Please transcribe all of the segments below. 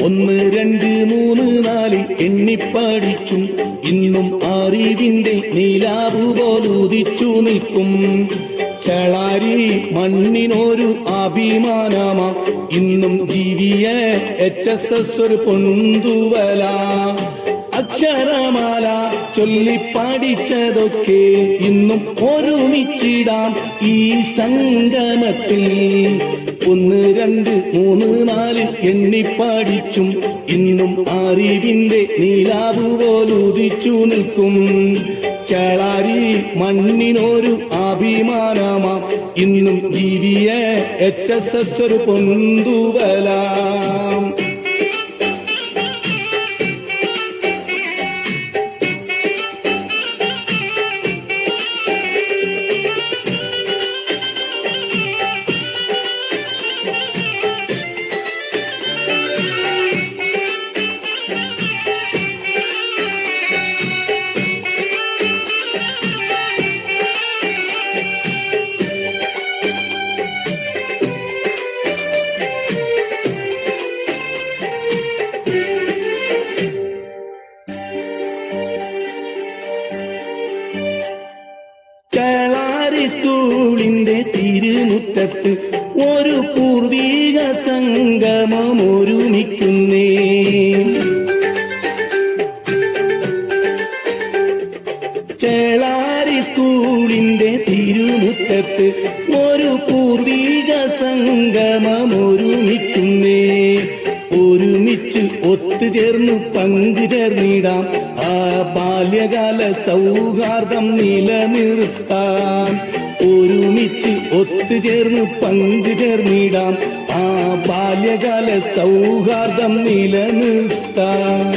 ഒന്ന് രണ്ട് മൂന്ന് നാല് എണ്ണിപ്പടിച്ചും ഇന്നും അറിവിന്റെ നീലാവു പോലുദിച്ചു നിൽക്കും. ചേളാരി മണ്ണിനൊരു അഭിമാനമാ ഇന്നും ജീവിയ HSS ഒരു പൊന്തുവല. അക്ഷരമാല ചൊല്ലിപ്പടിച്ചതൊക്കെ ഇന്നും ഒരുമിച്ചിടാം ഈ സംഗമത്തിൽ. ഒന്ന് രണ്ട് മൂന്ന് നാല് എണ്ണിപ്പടിച്ചും ഇന്നും അറിവിന്റെ നീലാവ് പോലുദിച്ചു നിൽക്കും. ചേളാരി മണ്ണിനൊരു അഭിമാനമാ ഇന്നും ജീവിയ HSS ഒരു പൊന്തുവല. ചേളാരി സ്കൂളിന്റെ തിരുമുറ്റത്ത് ഒരു പൂർവീക സംഗമം ഒരുമിക്കുന്നേ. ചേളാരി സ്കൂളിന്റെ തിരുമുറ്റത്ത് ഒരു പൂർവീക സംഗമം ഒരുമിക്കുന്നേ. ഒരുമിച്ച് ഒത്തുചേർന്ന് പങ്കുചേർന്നിടാം ആ ബാല്യകാല സൗഹാർദ്ദം നിലനിർത്താൻ. ഒരുമിച്ച് ഒത്തുചേർന്ന് പങ്കുചേർന്നിടാം ആ ബാല്യകാല സൗഹാർദ്ദം നിലനിർത്താൻ.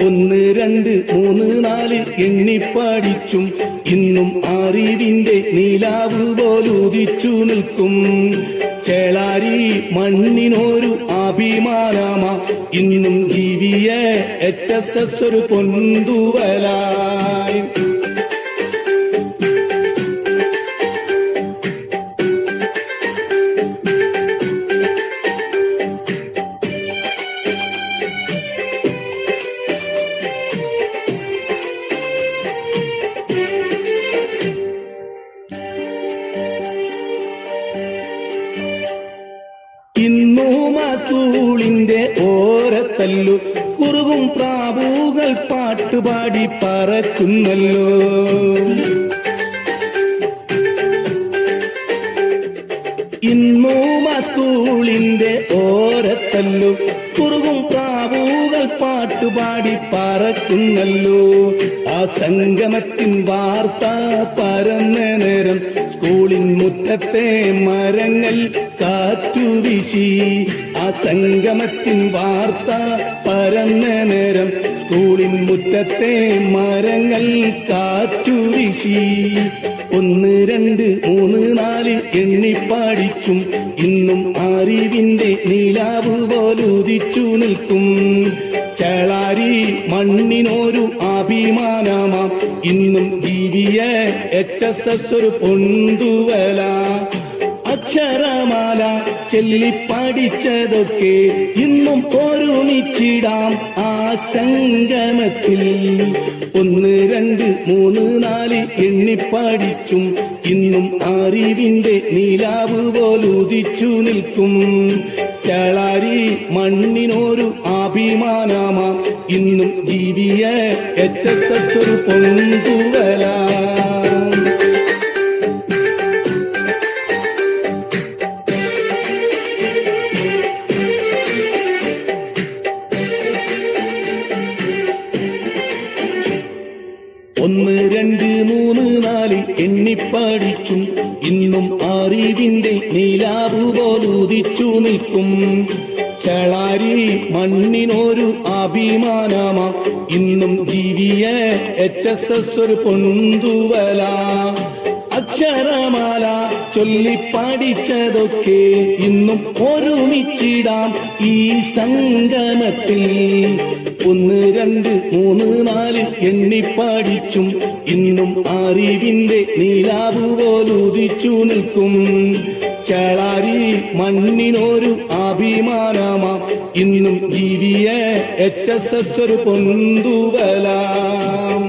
ഒന്ന് രണ്ട് മൂന്ന് നാല് എണ്ണിപ്പടിച്ചും ഇന്നും അറിവിന്റെ നീലാവ് പോലുദിച്ചു നിൽക്കും. ചേളാരി മണ്ണിനൊരു അഭിമാനമാ ഇന്നും ജീവിയ HSS ഒരു പൊന്തുവലായി. ഇന്നും ആ സ്കൂളിന്റെ ഓരത്തല്ലു കുറുകും പ്രാവുകൾ പാട്ടുപാടി പറക്കുന്നല്ലോ. ഇന്നും ആ സ്കൂളിന്റെ ഓരത്തല്ലു കുറുകും പ്രാവുകൾ പാട്ടുപാടി പറക്കുന്നല്ലോ. ആ സംഗമത്തിൻ വാർത്ത പരന്ന നേരം സ്കൂളിൻ മുറ്റത്തെ മരങ്ങൾ കാറ്റുവീശി. ആ സംഗമത്തിൻ വാർത്ത പരന്ന നേരം സ്കൂളിൻ മുറ്റത്തെ മരങ്ങൾ കാറ്റുവീശി. ഒന്ന് രണ്ട് മൂന്ന് നാല് എണ്ണിപ്പടിച്ചും ഇന്നും അറിവിന്റെ നീലാവ് പോലുദിച്ചു നിൽക്കും. ചേളാരി മണ്ണിനൊരു അഭിമാനമാ ഇന്നും ജീവിയ HSS ഒരു പൊന്തുവല. അക്ഷരമാല ചൊല്ലിപ്പടിച്ചതൊക്കെ ഇന്നും ഒരുമിച്ചിടാം ആ സംഗമത്തിൽ. ഒന്ന് രണ്ട് മൂന്ന് നാല് എണ്ണിപ്പടിച്ചും ഇന്നും അറിവിന്റെ നീലാവ് പോലുദിച്ചു നിൽക്കും. ചേളാരി മണ്ണിനൊരു അഭിമാനമാ ഇന്നും ജീവിയ HSS ഒരു പൊന്തുവല. ഒന്ന് രണ്ട് മൂന്ന് നാല് എണ്ണിപ്പടിച്ചും ഇന്നും അറിവിന്റെ നീലാവ് പോലുദിച്ചു നിൽക്കും. ചേളാരി മണ്ണിനൊരു അഭിമാനമാ ഇന്നും ജീവിയ HSS ഒരു പൊന്തുവല. അക്ഷരമാല ചൊല്ലിപ്പാടിച്ചതൊക്കെ ഇന്നും ഒരുമിച്ചിടാം ഈ സംഗമത്തിൽ. 1 2 3 4 എണ്ണിപ്പാടിച്ചും ഇന്നും അറിവിന്റെ നീലാവ് പോലുദിച്ചു നിൽക്കും. ചേളാരി മണ്ണിനൊരു അഭിമാനമാം ഇന്നും ജീവിയെ HSS ഒരു പൊന്തുവലാം.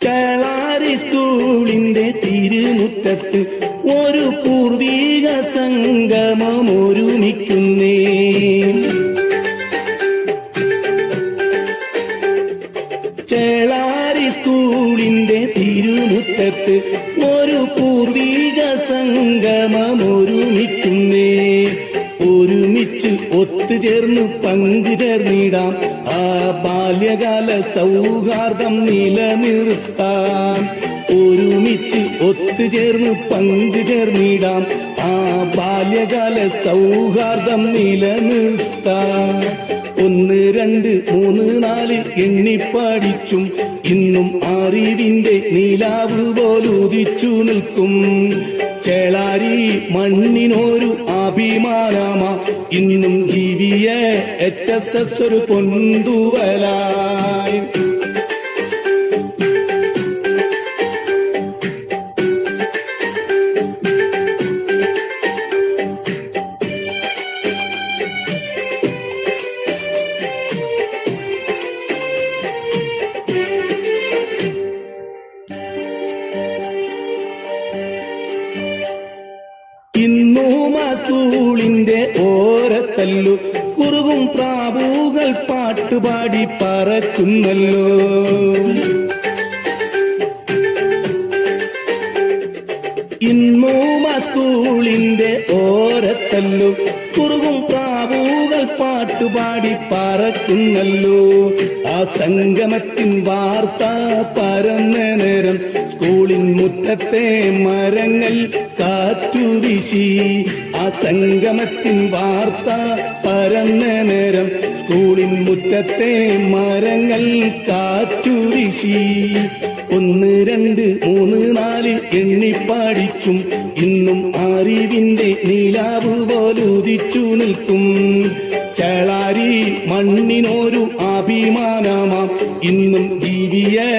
ചേളാരി സ്കൂളിന്റെ തിരുമുറ്റത്ത് ഒരു പൂർവീക സംഗമം ഒരുമിക്കുന്നേ. ചേളാരി സ്കൂളിന്റെ തിരുമുറ്റത്ത് ഒരു പൂർവീക സംഗമം ഒരുമിക്കുന്നേ. ഒരുമിച്ച് ഒത്തുചേർന്ന് പങ്കുചേർന്നിടാം ആ ബാല്യകാല സൗഹാർദ്ദം നിലനിർത്താം. ഒരുമിച്ച് ഒത്തുചേർന്ന് പങ്കുചേർന്നിടാം ആ ബാല്യകാല സൗഹാർദ്ദം നിലനിർത്താം. 1 2 3 4 എണ്ണിപ്പാടിച്ചും ഇന്നും അറിവിന്റെ നീലാവ് പോലുദിച്ചു നിൽക്കും. ചേളാരി മണ്ണിനൊരു അഭിമാനമാ ഇന്നും ജീവിയെ HSS ഒരു പൊന്തുവലായി. ഇന്നും ആ സ്കൂളിന്റെ ഓരത്തല്ലു കുറുകും പ്രാവുകൾ പാട്ടുപാടി പറക്കുന്നല്ലോ. ഇന്നും ആ സ്കൂളിന്റെ ഓരത്തല്ലു കുറുകും പ്രാവുകൾ പാട്ടുപാടി പറക്കുന്നല്ലോ. ആ സംഗമത്തിൻ വാർത്ത പരന്ന നേരം സ്കൂളിൻ മുറ്റത്തെ മരങ്ങൾ കാറ്റുവീശി. ആ സംഗമത്തിൻ വാർത്ത പരന്ന നേരം സ്കൂളിൻ മുറ്റത്തെ മരങ്ങൾ കാറ്റുവീശി. 1 2 3 4 എണ്ണിപ്പാടിച്ചും ഇന്നും അറിവിന്റെ നീലാവ് പോലുദിച്ചു നിൽക്കും. ചേളാരി മണ്ണിനൊരു അഭിമാനമാം ഇന്നും ജീവിയെ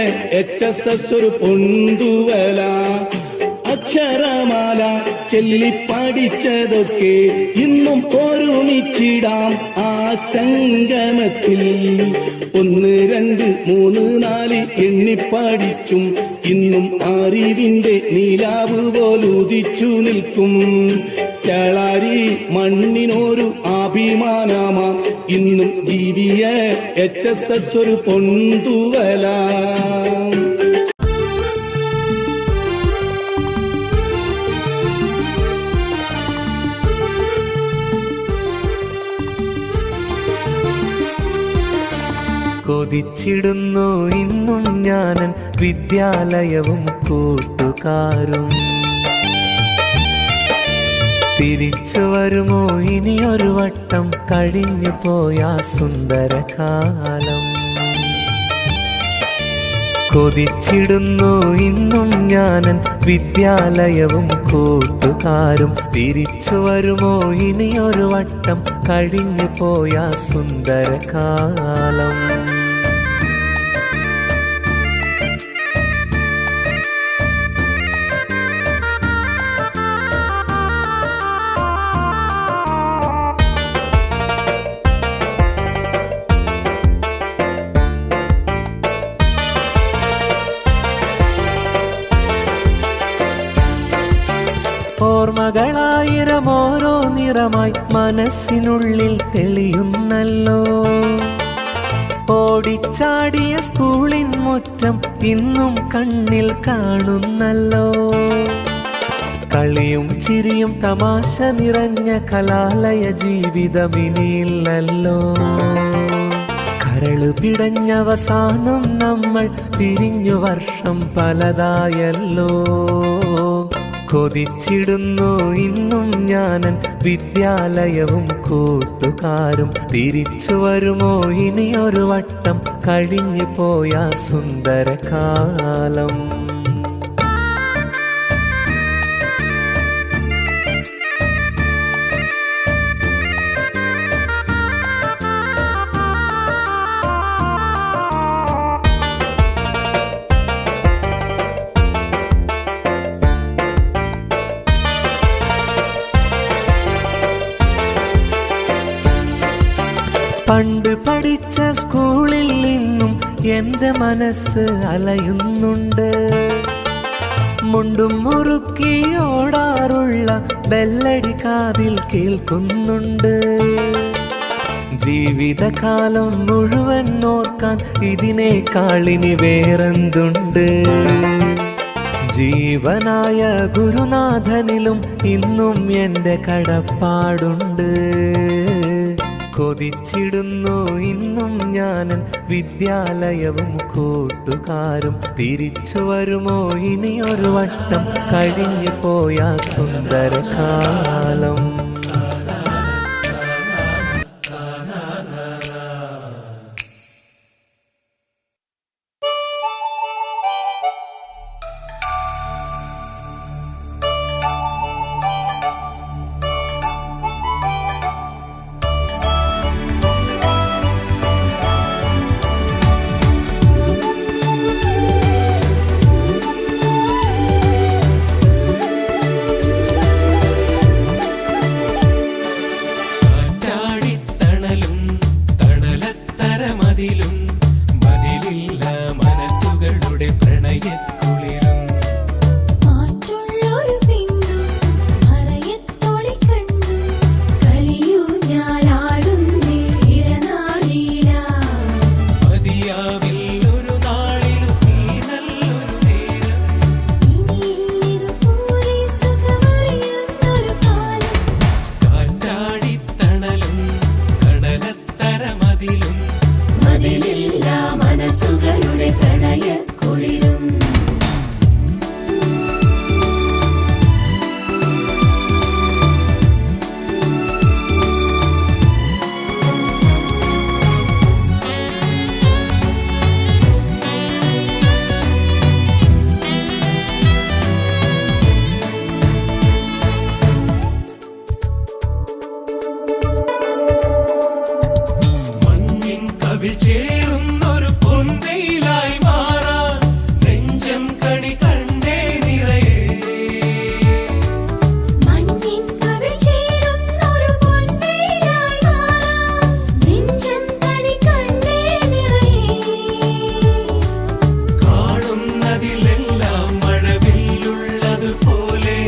HSS ഒരു പൊന്തുവല. അക്ഷരമാല ചൊല്ലിപ്പാടിച്ചതൊക്കെ ഇന്നും ഒരുമിച്ചിടാം ആ സംഗമത്തിൽ. 1 2 3 4 എണ്ണിപ്പാടിച്ചും ഇന്നും അറിവിന്റെ നീലാവ് പോലുദിച്ചു നിൽക്കും. ചേളാരി മണ്ണിനൊരു അഭിമാനമാം ഇന്നും ജീവിയെ HSS ഒരു പൊന്തുവല. കൊതിച്ചിടുന്നു ഇന്നും ഞാനൻ വിദ്യാലയവും കൂട്ടുകാരും. തിരിച്ചു വരുമോ ഇനിയൊരു വട്ടം കഴിഞ്ഞു പോയ സുന്ദരകാലം. കൊതിച്ചിടുന്നു ഇന്നും ഞാനൻ വിദ്യാലയവും കൂട്ടുകാരും. തിരിച്ചു വരുമോ ഇനിയൊരു വട്ടം കഴിഞ്ഞു പോയ സുന്ദരകാലം. ഓർമ്മകളായിരം ഓരോ നിറമായി മനസ്സിനുള്ളിൽ തെളിയുന്നല്ലോ. ഓടിച്ചാടിയ സ്കൂളിൻ മുറ്റം ഇന്നും കണ്ണിൽ കാണുന്നല്ലോ. കളിയും ചിരിയും തമാശ നിറഞ്ഞ കലാലയ ജീവിതം ഇനിയില്ലല്ലോ. കരള് പിടഞ്ഞവസാനം നമ്മൾ പിരിഞ്ഞു വർഷം പലതായല്ലോ. കൊതിച്ചിടുന്നു ഇന്നും ഞാനൻ വിദ്യാലയവും കൂട്ടുകാരും. തിരിച്ചു വരുമോ ഇനിയൊരു വട്ടം കഴിഞ്ഞു പോയ സുന്ദരകാലം. പണ്ട് പഠിച്ച സ്കൂളിൽ നിന്നും എൻ്റെ മനസ്സ് അലയുന്നുണ്ട്. മുണ്ടും മുറുക്കി ഓടാറുള്ള ബെല്ലടി കാതിൽ കേൾക്കുന്നുണ്ട്. ജീവിതകാലം മുഴുവൻ ഓർക്കാൻ ഇതിനേക്കാളിനി വേറെന്തുണ്ട്. ജീവനായ ഗുരുനാഥനിലും ഇന്നും എൻ്റെ കടപ്പാടുണ്ട്. കൊതിച്ചിടുന്നു ഇന്നും ഞാനൻ വിദ്യാലയവും കൂട്ടുകാരും. തിരിച്ചു വരുമോ ഇനിയൊരു വട്ടം കഴിഞ്ഞു പോയ സുന്ദരകാലം. ചേരുന്നൊരു പൊൻവെയിലായി മാറാൻ നെഞ്ചം കണി കണ്ടേ നിറയെ. മഞ്ഞിൻ കവിൾ ചേരുന്നൊരു പൊൻവെയിലായി മാറാൻ നെഞ്ചം കണി കണ്ടേ നിറയെ. കാണുന്നതിലെല്ലാം മഴവില്ലുള്ളതുപോലെ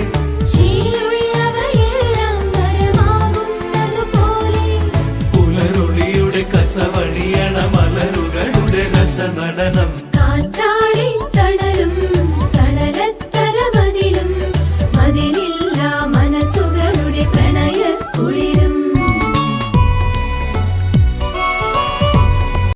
ചീരുള്ളവയെല്ലാം വരമാകുന്നതുപോലെ പുലരൊളിയുടെ കസവണിയണ മലരുകളുടെ രസനടനം.